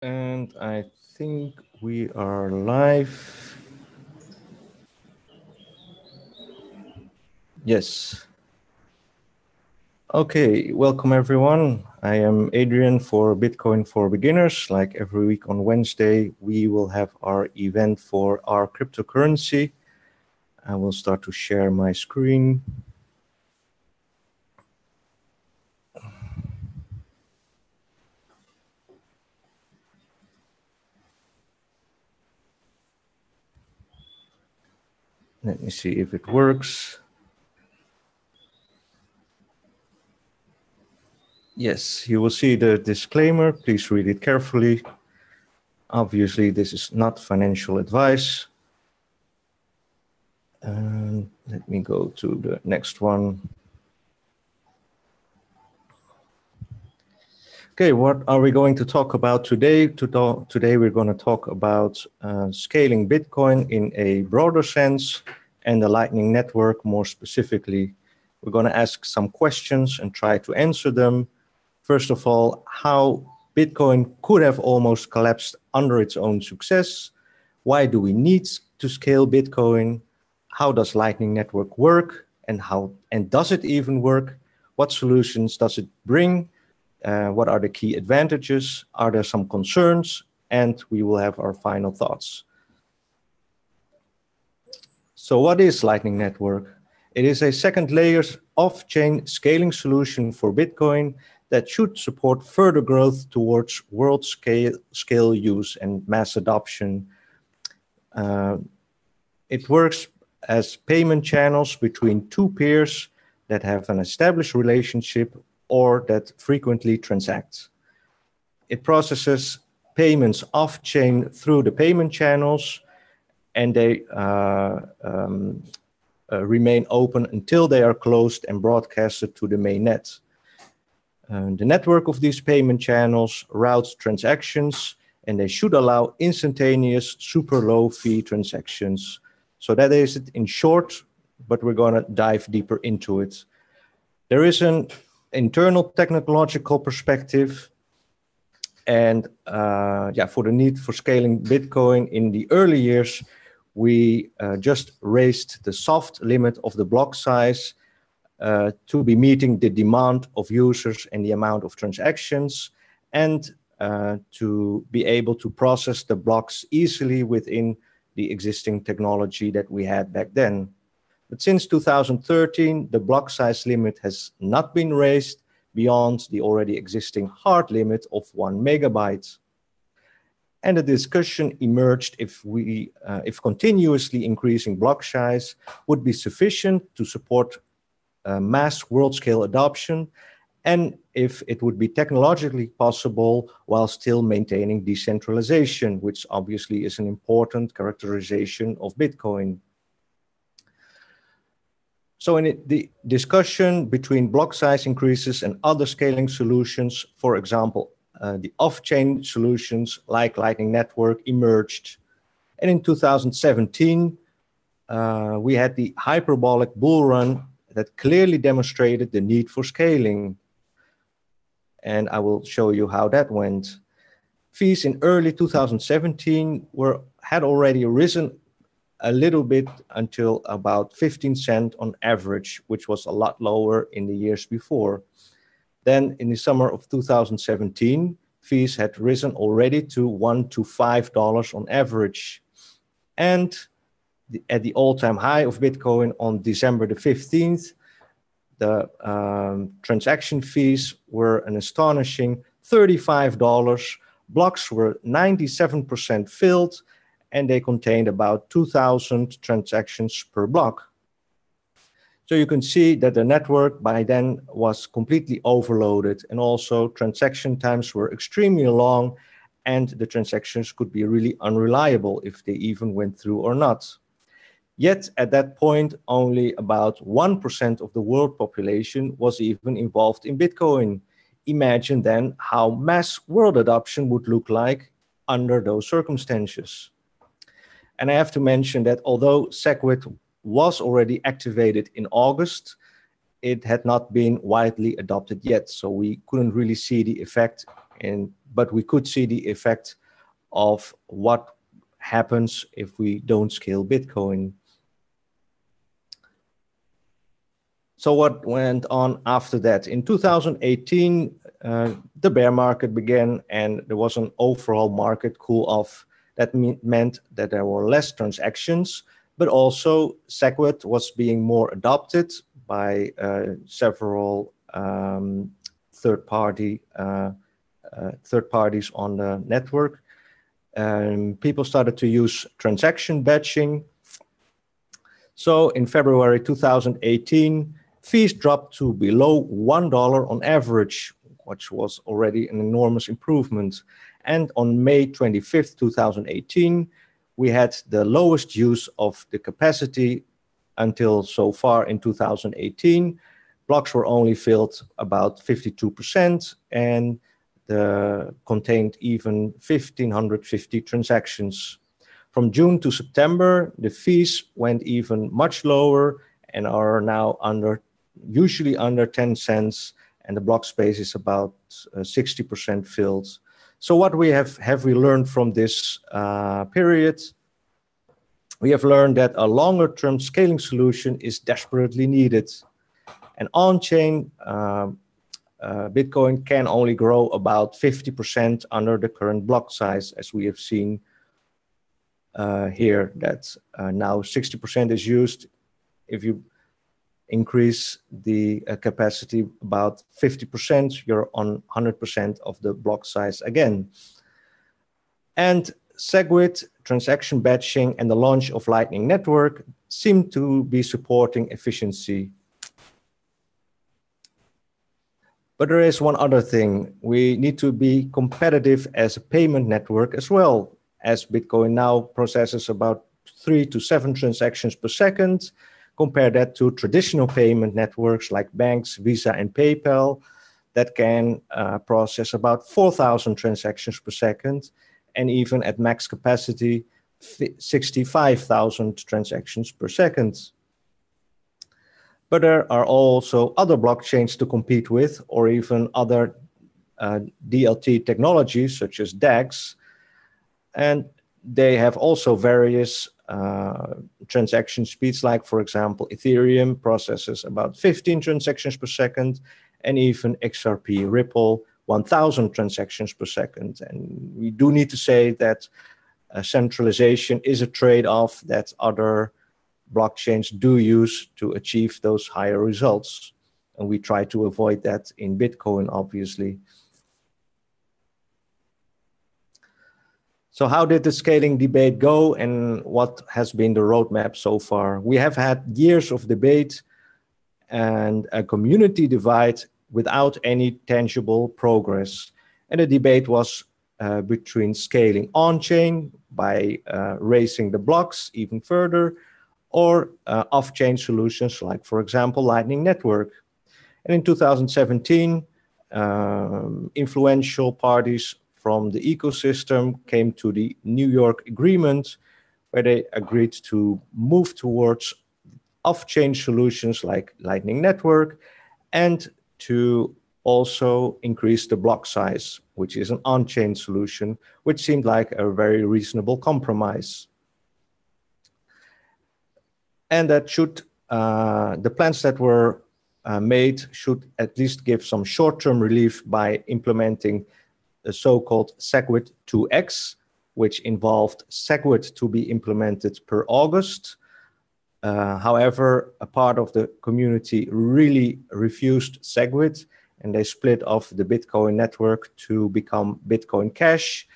And I think we are live. Yes. Okay, welcome everyone. I am Adrian for Bitcoin for Beginners. Like every week on Wednesday, we will have our event for our cryptocurrency. I will start to share my screen. Let me see if it works. Yes, you will see the disclaimer. Please read it carefully. Obviously, this is not financial advice. And let me go to the next one. Okay, what are we going to talk about today? Today we're going to talk about scaling Bitcoin in a broader sense and the Lightning Network more specifically. We're going to ask some questions and try to answer them. First of all, how Bitcoin could have almost collapsed under its own success. Why do we need to scale Bitcoin? How does Lightning Network work? And does it even work? What solutions does it bring? What are the key advantages? Are there some concerns? And we will have our final thoughts. So what is Lightning Network? It is a second layer off-chain scaling solution for Bitcoin that should support further growth towards world scale use and mass adoption. It works as payment channels between two peers that have an established relationship or that frequently transact. It processes payments off-chain through the payment channels, and they remain open until they are closed and broadcasted to the mainnet. The network of these payment channels routes transactions, and they should allow instantaneous, super low fee transactions. So that is it in short, but we're going to dive deeper into it. There is an internal technological perspective, and for the need for scaling Bitcoin in the early years, we just raised the soft limit of the block size to be meeting the demand of users and the amount of transactions, and to be able to process the blocks easily within the existing technology that we had back then. But since 2013, the block size limit has not been raised beyond the already existing hard limit of 1 megabyte. And the discussion emerged if continuously increasing block size would be sufficient to support mass world-scale adoption, and if it would be technologically possible while still maintaining decentralization, which obviously is an important characterization of Bitcoin. So in the discussion between block size increases and other scaling solutions, for example, the off-chain solutions like Lightning Network emerged. And in 2017, we had the hyperbolic bull run that clearly demonstrated the need for scaling. And I will show you how that went. Fees in early 2017 had already risen a little bit until about 15 cents on average, which was a lot lower in the years before. Then in the summer of 2017, fees had risen already to $1 to $5 on average. And at the all-time high of Bitcoin on December the 15th, the transaction fees were an astonishing $35. Blocks were 97% filled, and they contained about 2,000 transactions per block. So you can see that the network by then was completely overloaded, and also transaction times were extremely long, and the transactions could be really unreliable if they even went through or not. Yet at that point, only about 1% of the world population was even involved in Bitcoin. Imagine then how mass world adoption would look like under those circumstances. And I have to mention that although SegWit was already activated in August, it had not been widely adopted yet. So we couldn't really see the effect but we could see the effect of what happens if we don't scale Bitcoin. So what went on after that? In 2018, the bear market began, and there was an overall market cool-off. That meant that there were less transactions, but also SegWit was being more adopted by several third parties on the network. People started to use transaction batching. So in February 2018, fees dropped to below $1 on average, which was already an enormous improvement. And on May 25th, 2018, we had the lowest use of the capacity until so far in 2018. Blocks were only filled about 52% and contained even 1,550 transactions. From June to September, the fees went even much lower and are now usually under 10 cents, and the block space is about 60% filled. So what have we learned from this period? We have learned that a longer-term scaling solution is desperately needed. And on-chain, Bitcoin can only grow about 50% under the current block size, as we have seen here, that now 60% is used. If you increase the capacity about 50%, you're on 100% of the block size again. And SegWit, transaction batching, and the launch of Lightning Network seem to be supporting efficiency. But there is one other thing. We need to be competitive as a payment network as well, as Bitcoin now processes about 3 to 7 transactions per second. Compare that to traditional payment networks like banks, Visa, and PayPal that can process about 4,000 transactions per second, and even at max capacity, 65,000 transactions per second. But there are also other blockchains to compete with, or even other DLT technologies such as DEX, and they have also various transaction speeds, like, for example, Ethereum processes about 15 transactions per second, and even XRP, Ripple, 1,000 transactions per second. And we do need to say that centralization is a trade-off that other blockchains do use to achieve those higher results. And we try to avoid that in Bitcoin, obviously. So how did the scaling debate go, and what has been the roadmap so far? We have had years of debate and a community divide without any tangible progress. And the debate was between scaling on-chain by raising the blocks even further, or off-chain solutions like, for example, Lightning Network. And in 2017, influential parties from the ecosystem came to the New York Agreement, where they agreed to move towards off-chain solutions like Lightning Network, and to also increase the block size, which is an on-chain solution, which seemed like a very reasonable compromise. And that should, the plans that were made should at least give some short-term relief by implementing the so-called SegWit 2x, which involved SegWit to be implemented per August. However, a part of the community really refused SegWit, and they split off the Bitcoin network to become Bitcoin Cash.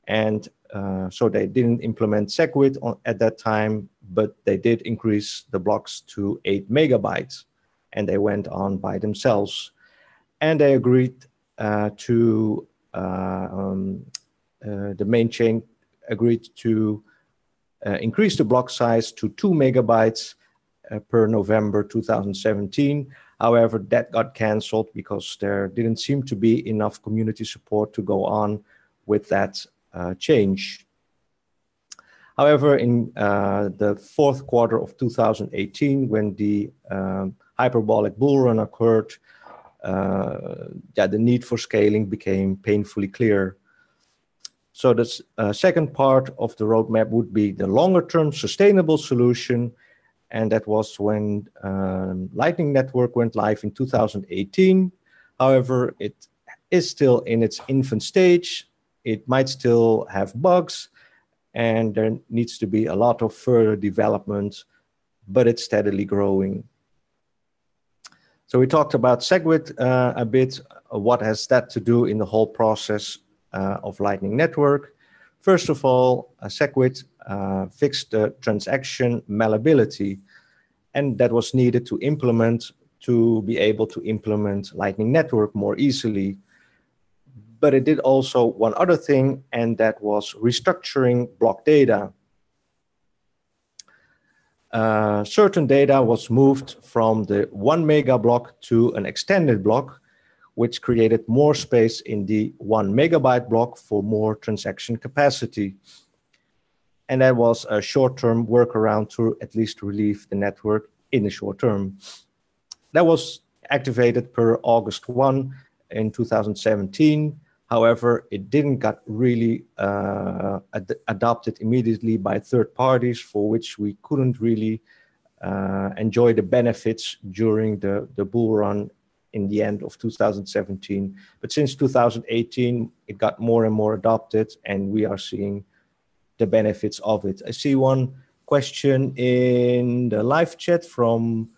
And so they didn't implement SegWit at that time, but they did increase the blocks to 8 megabytes, and they went on by themselves. And they agreed to the main chain agreed to increase the block size to 2 megabytes per November 2017. However, that got canceled because there didn't seem to be enough community support to go on with that change. However, in the fourth quarter of 2018, when the hyperbolic bull run occurred, the need for scaling became painfully clear. So the second part of the roadmap would be the longer-term sustainable solution, and that was when Lightning Network went live in 2018. However, it is still in its infant stage. It might still have bugs, and there needs to be a lot of further development, but it's steadily growing. So we talked about SegWit a bit. What has that to do in the whole process of Lightning Network? First of all, SegWit fixed the transaction malleability, and that was needed to be able to implement Lightning Network more easily. But it did also one other thing, and that was restructuring block data. Certain data was moved from the 1 mega block to an extended block, which created more space in the 1 megabyte block for more transaction capacity. And that was a short-term workaround to at least relieve the network in the short term. That was activated per August 1 in 2017. However, it didn't get really adopted immediately by third parties, for which we couldn't really enjoy the benefits during the bull run in the end of 2017. But since 2018, it got more and more adopted, and we are seeing the benefits of it. I see one question in the live chat from,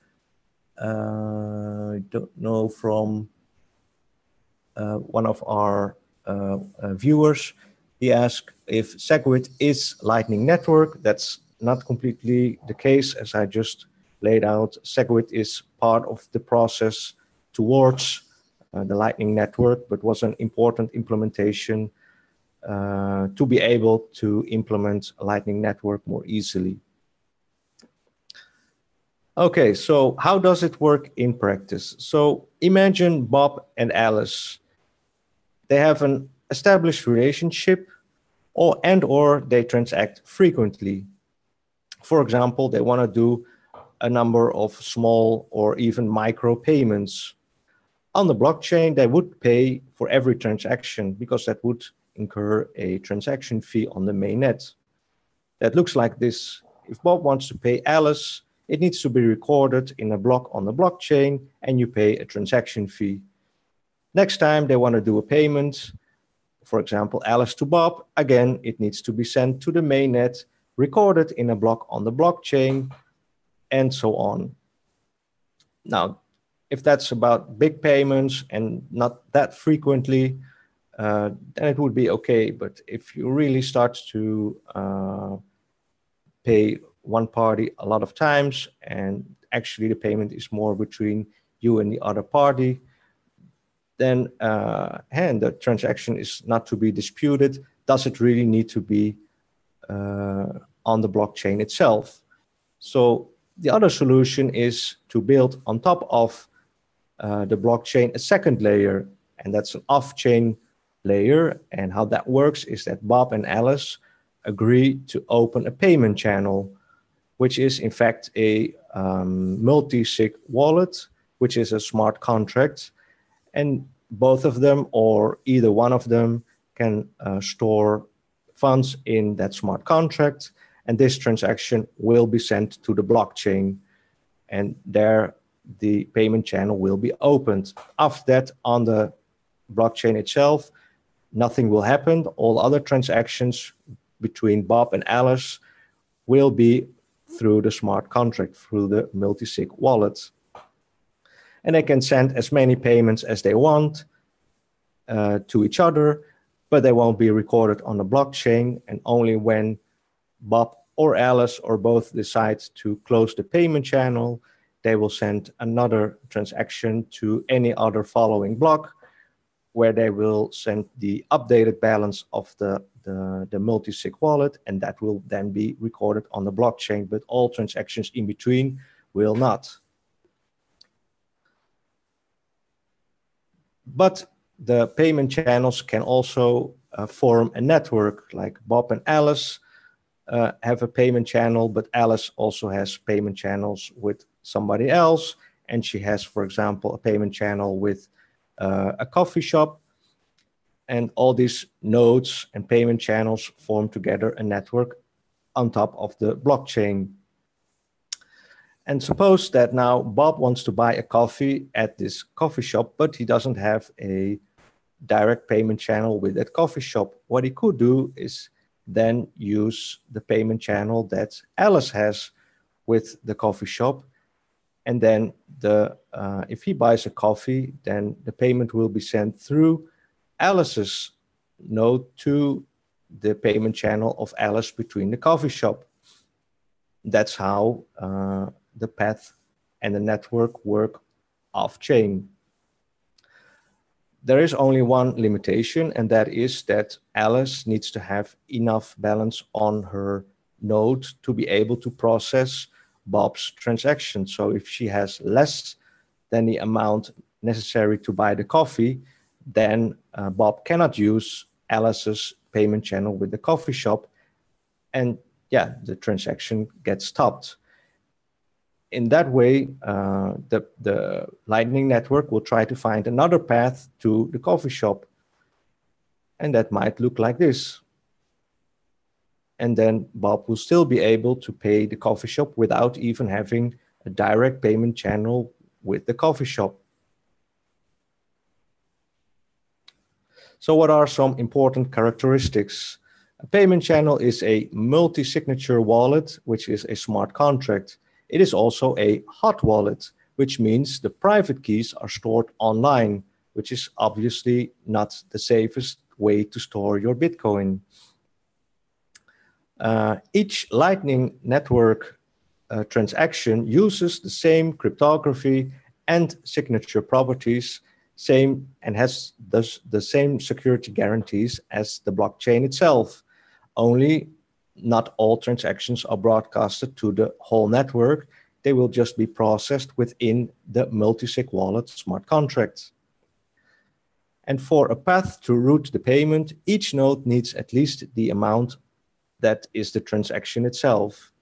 I don't know, from one of our viewers. He asked if SegWit is Lightning Network. That's not completely the case, as I just laid out. SegWit is part of the process towards the Lightning Network, but was an important implementation to be able to implement a Lightning Network more easily. Okay, so how does it work in practice? So imagine Bob and Alice. They have an established relationship, or they transact frequently. For example, they want to do a number of small or even micro payments. On the blockchain, they would pay for every transaction because that would incur a transaction fee on the mainnet. That looks like this. If Bob wants to pay Alice, it needs to be recorded in a block on the blockchain, and you pay a transaction fee. Next time they want to do a payment, for example, Alice to Bob, again, it needs to be sent to the mainnet, recorded in a block on the blockchain, and so on. Now, if that's about big payments and not that frequently, then it would be okay. But if you really start to pay one party a lot of times, and actually the payment is more between you and the other party, then and the transaction is not to be disputed, does it really need to be on the blockchain itself? So the other solution is to build on top of the blockchain a second layer, and that's an off-chain layer. And how that works is that Bob and Alice agree to open a payment channel, which is in fact a multi-sig wallet, which is a smart contract. And both of them, or either one of them, can store funds in that smart contract, and this transaction will be sent to the blockchain, and there the payment channel will be opened. After that, on the blockchain itself, nothing will happen. All other transactions between Bob and Alice will be through the smart contract, through the multi-sig wallet. And they can send as many payments as they want to each other, but they won't be recorded on the blockchain. And only when Bob or Alice or both decide to close the payment channel, they will send another transaction to any other following block, where they will send the updated balance of the multi-sig wallet, and that will then be recorded on the blockchain, but all transactions in between will not. But the payment channels can also form a network, like Bob and Alice have a payment channel, but Alice also has payment channels with somebody else, and she has, for example, a payment channel with a coffee shop. And all these nodes and payment channels form together a network on top of the blockchain. And suppose that now Bob wants to buy a coffee at this coffee shop, but he doesn't have a direct payment channel with that coffee shop. What he could do is then use the payment channel that Alice has with the coffee shop. And then if he buys a coffee, then the payment will be sent through Alice's node to the payment channel of Alice between the coffee shop. That's how the path and the network work off-chain. There is only one limitation, and that is that Alice needs to have enough balance on her node to be able to process Bob's transaction. So if she has less than the amount necessary to buy the coffee, then Bob cannot use Alice's payment channel with the coffee shop, and yeah, the transaction gets stopped. In that way, the Lightning Network will try to find another path to the coffee shop, and that might look like this. And then Bob will still be able to pay the coffee shop without even having a direct payment channel with the coffee shop. So what are some important characteristics? A payment channel is a multi-signature wallet, which is a smart contract. It is also a hot wallet, which means the private keys are stored online, which is obviously not the safest way to store your Bitcoin. Each Lightning Network transaction uses the same cryptography and signature properties, and has thus the same security guarantees as the blockchain itself. Only not all transactions are broadcasted to the whole network. They will just be processed within the multi-sig wallet smart contract. And for a path to route the payment, each node needs at least the amount that is the transaction itself.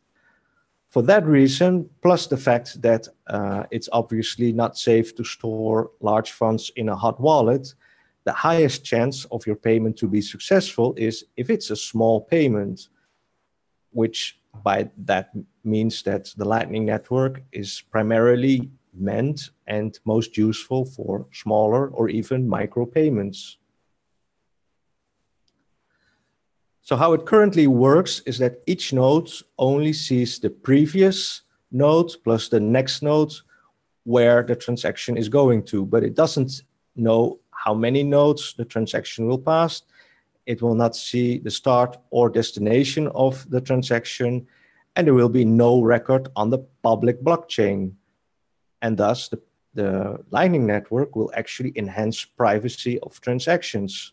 For that reason, plus the fact that it's obviously not safe to store large funds in a hot wallet, the highest chance of your payment to be successful is if it's a small payment, which by that means that the Lightning Network is primarily meant and most useful for smaller or even micro payments. So how it currently works is that each node only sees the previous node plus the next node where the transaction is going to, but it doesn't know how many nodes the transaction will pass. It will not see the start or destination of the transaction, and there will be no record on the public blockchain. And thus, the Lightning Network will actually enhance privacy of transactions.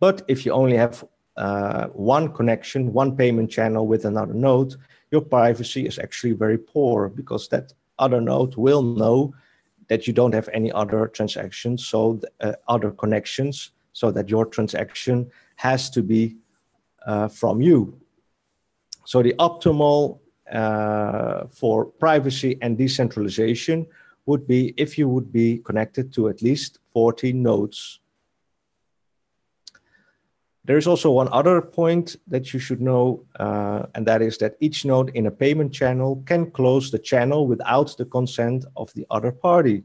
But if you only have one connection, one payment channel with another node, your privacy is actually very poor, because that other node will know that you don't have any other transactions, so other connections, so that your transaction has to be from you. So the optimal for privacy and decentralization would be if you would be connected to at least 40 nodes. There is also one other point that you should know, and that is that each node in a payment channel can close the channel without the consent of the other party.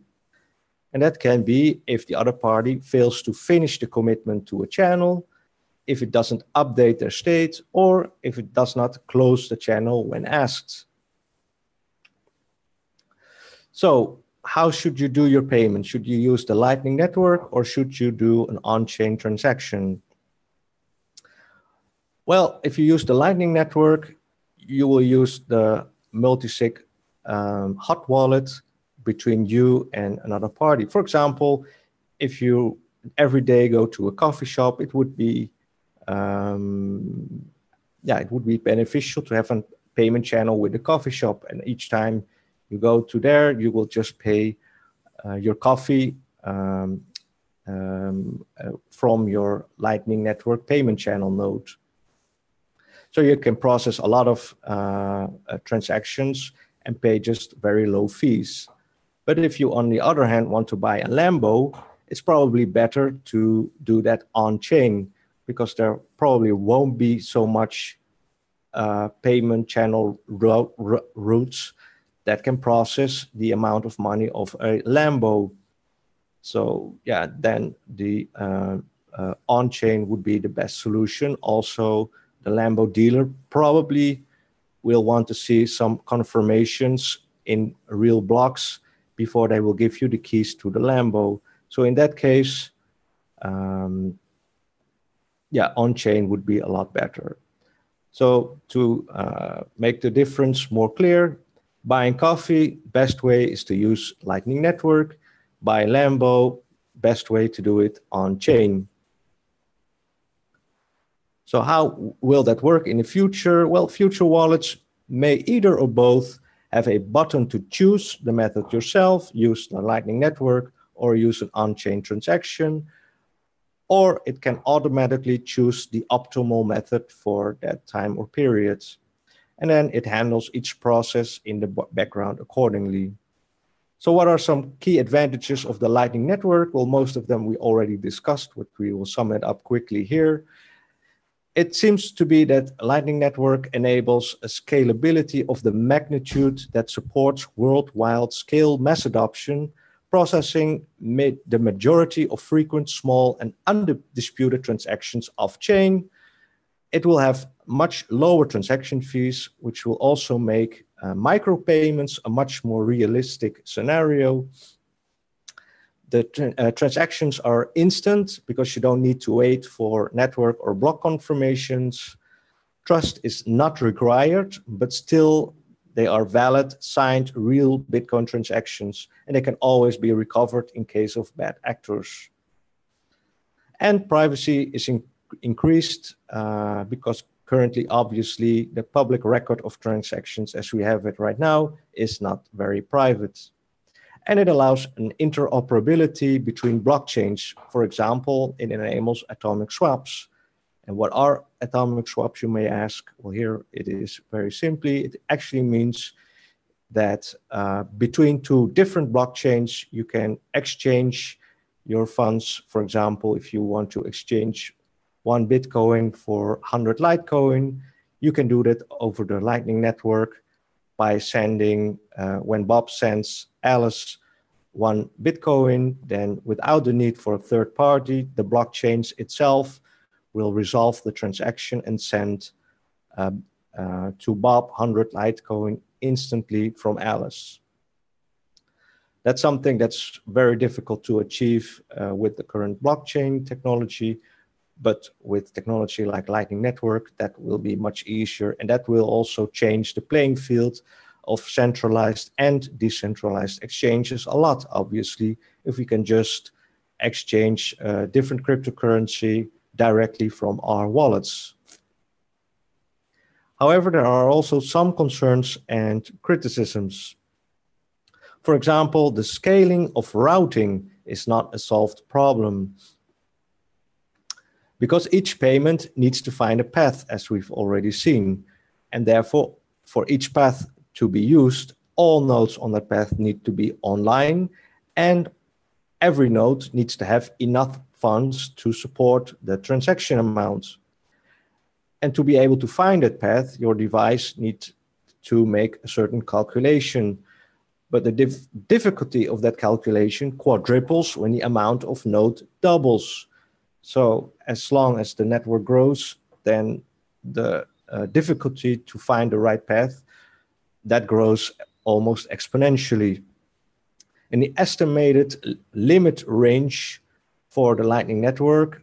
And that can be if the other party fails to finish the commitment to a channel, if it doesn't update their state, or if it does not close the channel when asked. So how should you do your payment? Should you use the Lightning Network, or should you do an on-chain transaction? Well, if you use the Lightning Network, you will use the multi-sig hot wallet between you and another party. For example, if you every day go to a coffee shop, it would be beneficial to have a payment channel with the coffee shop, and each time you go to there, you will just pay your coffee from your Lightning Network payment channel node. So you can process a lot of transactions and pay just very low fees. But if you, on the other hand, want to buy a Lambo, it's probably better to do that on-chain, because there probably won't be so much payment channel routes that can process the amount of money of a Lambo. So yeah, then the on-chain would be the best solution. Also, the Lambo dealer probably will want to see some confirmations in real blocks before they will give you the keys to the Lambo. So in that case, yeah, on-chain would be a lot better. So to make the difference more clear, buying coffee, best way is to use Lightning Network. Buy Lambo, best way to do it on-chain. So how will that work in the future? Well, future wallets may either or both have a button to choose the method yourself, use the Lightning Network, or use an on-chain transaction, or it can automatically choose the optimal method for that time or period. And then it handles each process in the background accordingly. So what are some key advantages of the Lightning Network? Well, most of them we already discussed, but we will sum it up quickly here. It seems to be that Lightning Network enables a scalability of the magnitude that supports worldwide scale mass adoption, processing the majority of frequent, small, and undisputed transactions off-chain. It will have much lower transaction fees, which will also make micropayments a much more realistic scenario. The transactions are instant because you don't need to wait for network or block confirmations. Trust is not required, but still they are valid, signed, real Bitcoin transactions, and they can always be recovered in case of bad actors. And privacy is increased because currently, obviously, the public record of transactions as we have it right now is not very private. And it allows an interoperability between blockchains. For example, it enables atomic swaps. And what are atomic swaps, you may ask? Well, here it is very simply. It actually means that between two different blockchains, you can exchange your funds. For example, if you want to exchange 1 Bitcoin for 100 Litecoin, you can do that over the Lightning Network by sending, when Bob sends Alice 1 Bitcoin, then without the need for a third party, the blockchains itself will resolve the transaction and send to Bob 100 Litecoin instantly from Alice. That's something that's very difficult to achieve with the current blockchain technology, but with technology like Lightning Network, that will be much easier, and that will also change the playing field of centralized and decentralized exchanges a lot, obviously, if we can just exchange different cryptocurrency directly from our wallets. However, there are also some concerns and criticisms. For example, the scaling of routing is not a solved problem, because each payment needs to find a path, as we've already seen. And therefore, for each path to be used, all nodes on that path need to be online, and every node needs to have enough funds to support the transaction amount. And to be able to find that path, your device needs to make a certain calculation. But the difficulty of that calculation quadruples when the amount of node doubles. So as long as the network grows, then the difficulty to find the right path, that grows almost exponentially. And the estimated limit range for the Lightning Network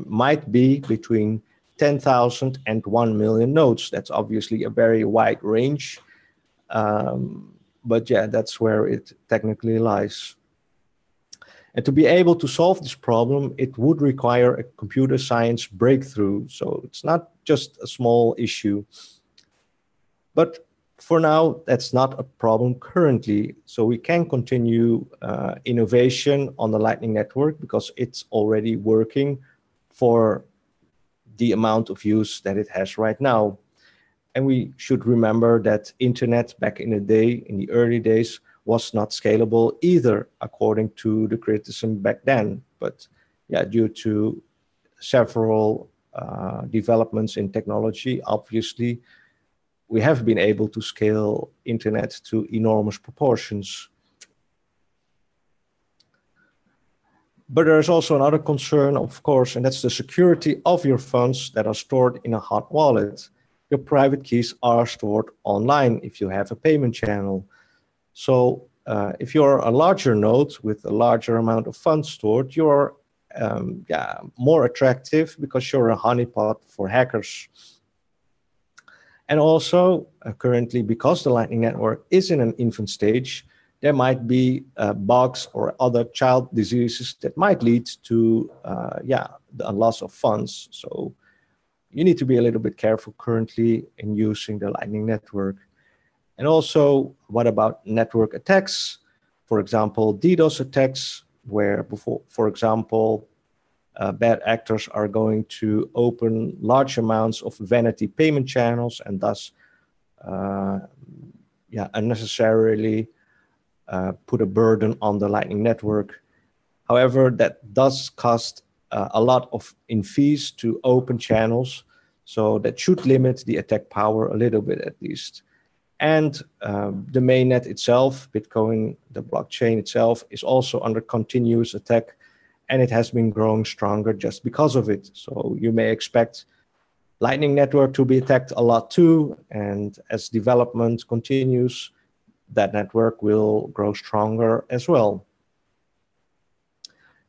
might be between 10,000 and 1 million nodes. That's obviously a very wide range. But yeah, that's where it technically lies. And to be able to solve this problem, it would require a computer science breakthrough. So it's not just a small issue. But for now, that's not a problem currently. So we can continue innovation on the Lightning Network because it's already working for the amount of use that it has right now. And we should remember that internet back in the day, in the early days, was not scalable either, according to the criticism back then. But yeah, due to several developments in technology, obviously, we have been able to scale internet to enormous proportions. But there is also another concern, of course, and that's the security of your funds that are stored in a hot wallet. Your private keys are stored online if you have a payment channel. So if you're a larger node with a larger amount of funds stored, you're more attractive because you're a honeypot for hackers. And also, currently, because the Lightning Network is in an infant stage, there might be bugs or other child diseases that might lead to the loss of funds. So you need to be a little bit careful currently in using the Lightning Network. And also, what about network attacks? For example, DDoS attacks, where, for example, bad actors are going to open large amounts of vanity payment channels and thus unnecessarily put a burden on the Lightning Network. However, that does cost a lot in fees to open channels, so that should limit the attack power a little bit at least. And the mainnet itself, Bitcoin, the blockchain itself, is also under continuous attack, and it has been growing stronger just because of it. So you may expect Lightning Network to be attacked a lot too, and as development continues, that network will grow stronger as well.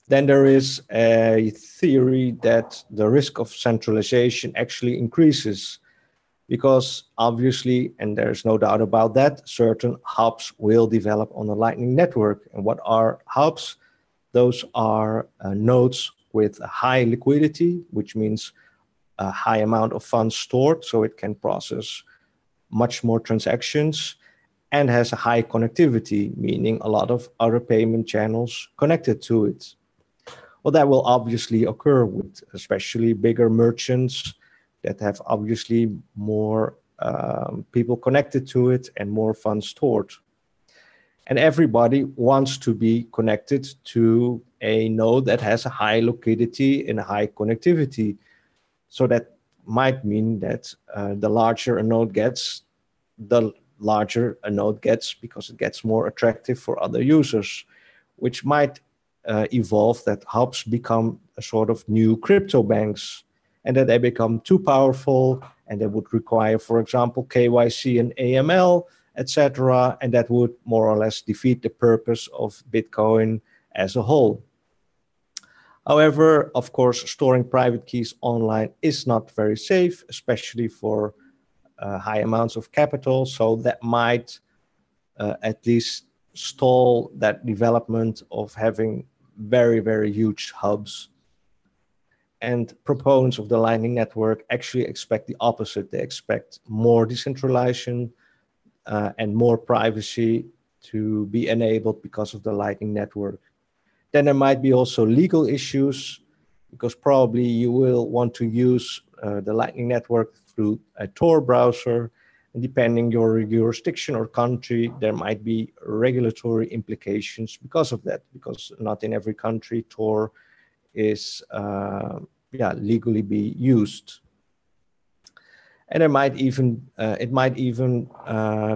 Then there is a theory that the risk of centralization actually increases, because obviously, and there's no doubt about that, certain hubs will develop on the Lightning Network. And what are hubs? Those are nodes with a high liquidity, which means a high amount of funds stored, so it can process much more transactions, and has a high connectivity, meaning a lot of other payment channels connected to it. Well, that will obviously occur with especially bigger merchants that have obviously more people connected to it and more funds stored. And everybody wants to be connected to a node that has a high liquidity and a high connectivity. So that might mean that the larger a node gets, the larger a node gets because it gets more attractive for other users, which might evolve that hubs become a sort of new crypto banks, and that they become too powerful, and they would require, for example, KYC and AML, etc., and that would more or less defeat the purpose of Bitcoin as a whole. However, of course, storing private keys online is not very safe, especially for high amounts of capital, so that might at least stall that development of having very, very huge hubs. And proponents of the Lightning Network actually expect the opposite. They expect more decentralization and more privacy to be enabled because of the Lightning Network. Then there might be also legal issues, because probably you will want to use the Lightning Network through a Tor browser. And depending your jurisdiction or country, there might be regulatory implications because of that, because not in every country Tor is legally be used. And it might even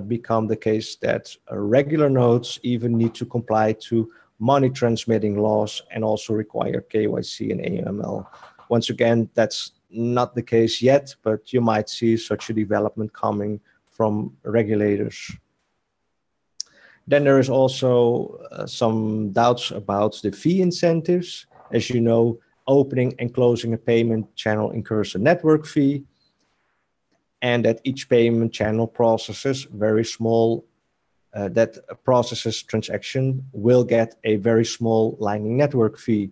become the case that regular nodes even need to comply to money transmitting laws and also require KYC and AML. Once again, that's not the case yet, but you might see such a development coming from regulators. Then there is also some doubts about the fee incentives. As you know, opening and closing a payment channel incurs a network fee, and that each payment channel processes very small, that processes transaction will get a very small Lightning Network fee.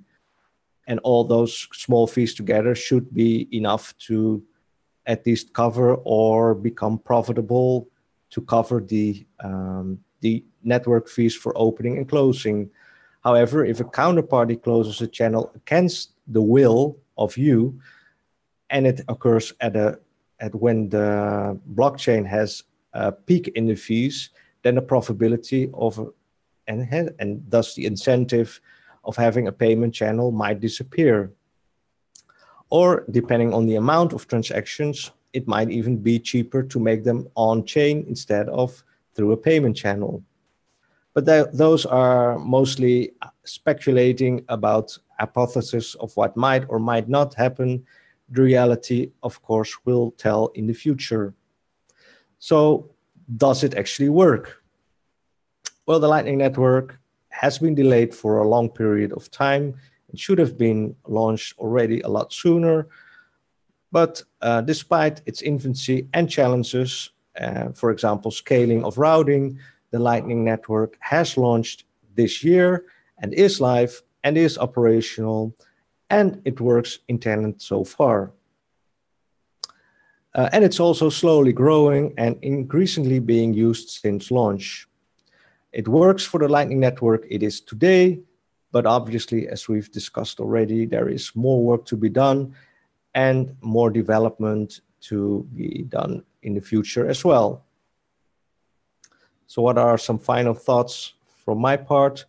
And all those small fees together should be enough to at least cover or become profitable to cover the network fees for opening and closing. However, if a counterparty closes a channel against the will of you, and it occurs at at when the blockchain has a peak in the fees, then the profitability of and thus the incentive of having a payment channel might disappear. Or depending on the amount of transactions, it might even be cheaper to make them on-chain instead of through a payment channel. But those are mostly speculating about hypotheses of what might or might not happen. The reality, of course, will tell in the future. So does it actually work? Well, the Lightning Network has been delayed for a long period of time. It should have been launched already a lot sooner. But despite its infancy and challenges, for example, scaling of routing, the Lightning Network has launched this year and is live and is operational, and it works in tenant so far. And it's also slowly growing and increasingly being used since launch. It works for the Lightning Network it is today, but obviously, as we've discussed already, there is more work to be done and more development to be done in the future as well. So what are some final thoughts from my part?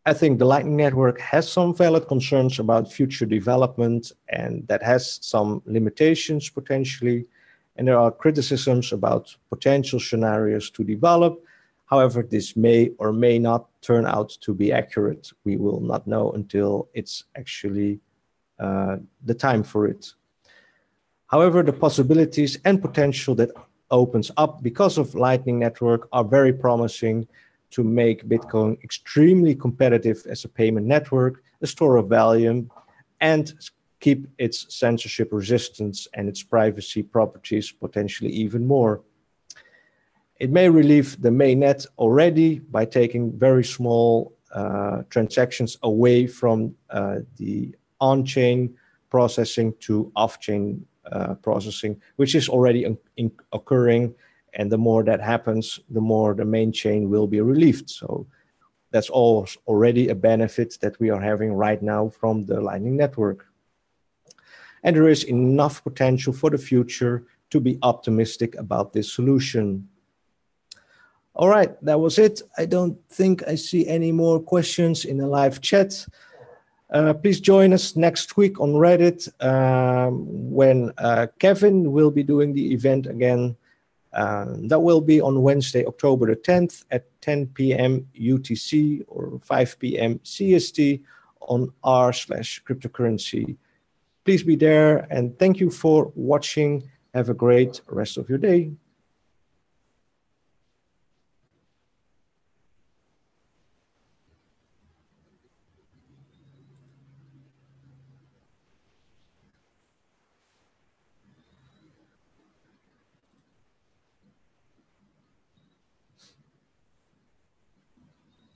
I think the Lightning Network has some valid concerns about future development, and that has some limitations potentially. And there are criticisms about potential scenarios to develop. However, this may or may not turn out to be accurate. We will not know until it's actually the time for it. However, the possibilities and potential that opens up because of Lightning Network are very promising to make Bitcoin extremely competitive as a payment network, a store of value, and keep its censorship resistance and its privacy properties potentially even more. It may relieve the mainnet already by taking very small transactions away from the on-chain processing to off-chain processing, which is already occurring. And the more that happens, the more the main chain will be relieved. So that's already a benefit that we are having right now from the Lightning Network. And there is enough potential for the future to be optimistic about this solution. All right, that was it. I don't think I see any more questions in the live chat. Please join us next week on Reddit when Kevin will be doing the event again. That will be on Wednesday, October the 10th at 10 p.m. UTC or 5 p.m. CST on r/cryptocurrency. Please be there, and thank you for watching. Have a great rest of your day.